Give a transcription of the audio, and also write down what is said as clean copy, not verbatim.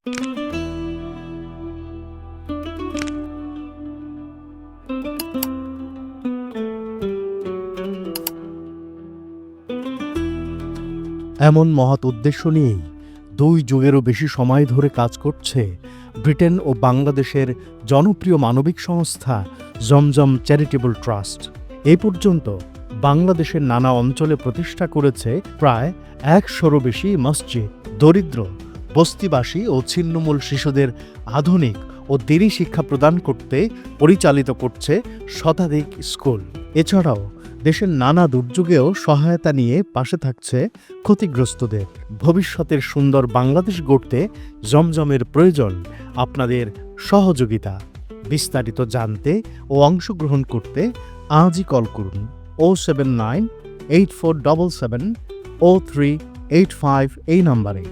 এমন মহৎ উদ্দেশ্য নিয়েই 2 যুগেরও বেশি সময় ধরে কাজ করছে ব্রিটেন ও বাংলাদেশের জনপ্রিয় মানবিক সংস্থা জমজম চ্যারিটেবল ট্রাস্ট। এই পর্যন্ত বাংলাদেশের নানা অঞ্চলে প্রতিষ্ঠা করেছে প্রায় 100-রও বেশি মসজিদ, দরিদ্র, বস্তিবাসী ও ছিন্নমূল শিশুদের আধুনিক ও দিনী শিক্ষা প্রদান করতে পরিচালিত করছে শতাধিক স্কুল। এছাড়াও দেশের নানা দুর্যোগেও সহায়তা নিয়ে পাশে থাকছে ক্ষতিগ্রস্তদের। ভবিষ্যতের সুন্দর বাংলাদেশ গড়তে জমজমের প্রয়োজন আপনাদের সহযোগিতা। বিস্তারিত জানতে ও অংশগ্রহণ করতে আজই কল করুন 079 8477 0385 এই নম্বরে।